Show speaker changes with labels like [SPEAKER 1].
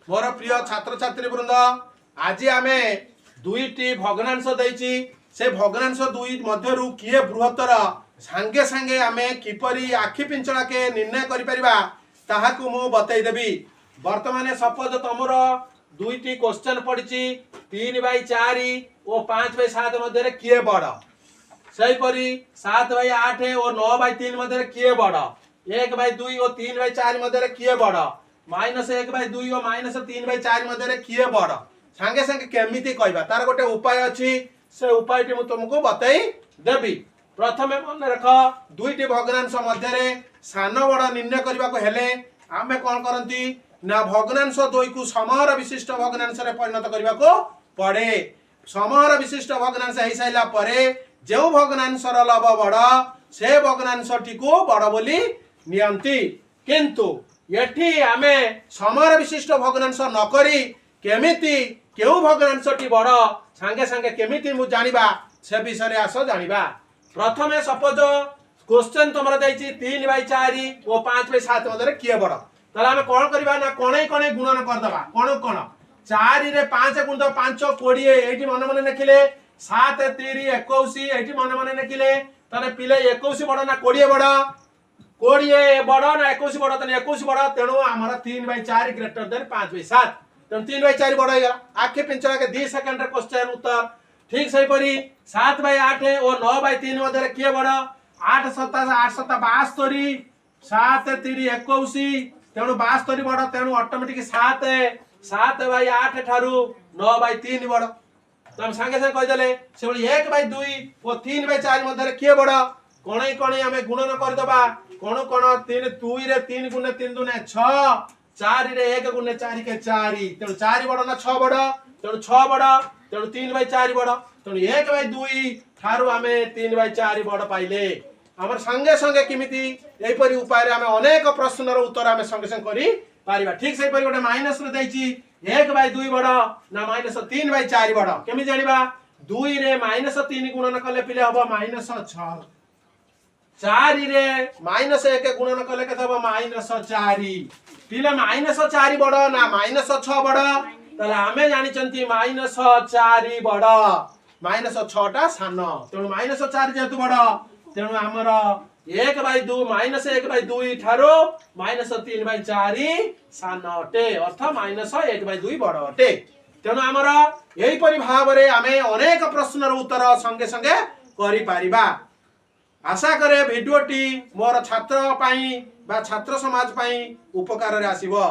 [SPEAKER 1] मोर प्रिय छात्र छात्री वृंद आज आमे दुईटी भग्नांश देइछि से भग्नांश दुई मध्यरु किए बृहत्तर सांगे सांगे आमे किपरि आखि पिंचड़ा के निर्णय करि परिबा ताहाकु मु बतई देबी। वर्तमान सपोज तमर दुईटी क्वेश्चन पड़िछि 3/4 और 5/7 मध्य किए बड़ सेहीपरि 7/8 और 9/3 मध्य किए बड़ 1/2 और 3/4 मध्य किए बड़ -1/2 और -3/4 मध्य किए बड़ सांगे सांगे केमिति कहबा तार गोटे उपाय अछि से उपायटी मु तुमको बतई देबी। प्रथमे मन रख दुईटी भग्नांश मध्य सान बड़ निर्णय करबा को हेले आमे कोन करंती ना भग्नांश दुई को समहर विशिष्ट भग्नांश रे परिणत करबा को पड़े। समहर विशिष्ट भग्नांश हे साइला परे जो भग्नांश र लब बड़ से भग्नांशटी को बड़ बोली नियंती किंतु एठी आमे समहर विशिष्ट भग्नांश न करी केमिति केउ भग्नांशटी बड़ सांगे सांगे केमिति मु जानिबा से विषय आस जानिबा। प्रथमे सपोज क्वेश्चन तुमरा दैछि 3/4 और 5/7 मध्य किए बड़ ताले आमे कोन करबा ना कोणे कोणे गुणन कर दबा कोन कोन 4 रे 5 गुण 5 20 एठी मन मन लिखिले 7 3 21 एठी मन मन लिखिले ताले पिले 21 बड़ ना 20 बड़ 20 बड़ ना 21 बड़ तने 21 बड़ तेणु हमर 3/4 ग्रेटर देन 5/7 तेणु 3/4 बड़ होगा आखे पिंचड़ा के 2 सेकंड रे क्वेश्चन उत्तर ठीक सही परी 7/8 और 9/3 मध्य किए बड़ 8 7 8 7 72 7 3 21 तेणु 72 बड़ तेणु ऑटोमेटिक 7/8 ठारू 9/3 बड़ तम संगे संगे कह देले से 1/2 और 3/4 मध्य किए बड़ कोणे कोणे हमें गुणन कर दबा कोण कोण 3 2 रे 3 गुणे 3 दुने 6 4 रे 1 गुणे 4 के 4 तेणु 4 बड़ ना 6 बड़ तेणु 6 बड़ तेणु 3/4 बड़ तेणु 1/2 ठारू हमें 3/4 बड़ पाइले। हमर संगे संगे किमिति एई परि उपाय रे हमें अनेक प्रश्न रो उत्तर हमें संगे संगे करी पारिबा। ठीक सही परि गोटे माइनस रे दैछि 1/2 बड़ ना -3/4 बड़ केमि जानिबा 2 रे -3 गुणन कले पिले हबो -6 4 रे -1 गुणन कले केते हबो -4 पिले -4 बड़ ना -6 बड़ ताले हमें जानि चंती -4 बड़ -6 टा सान तेणु -4 जेतु बड़ तेणु हमर 1/2 -1/2 ठारो -3/4 सान अटे अर्थ -1/2 बड़ अटे। तेणु हमर एही परि भाव रे हमें अनेक प्रश्न रो उत्तर संगे संगे करि पारिबा। आशा करे भिडियोटी मोर छात्र पाई बा छात्र समाज पाई उपकार रे आसीबो।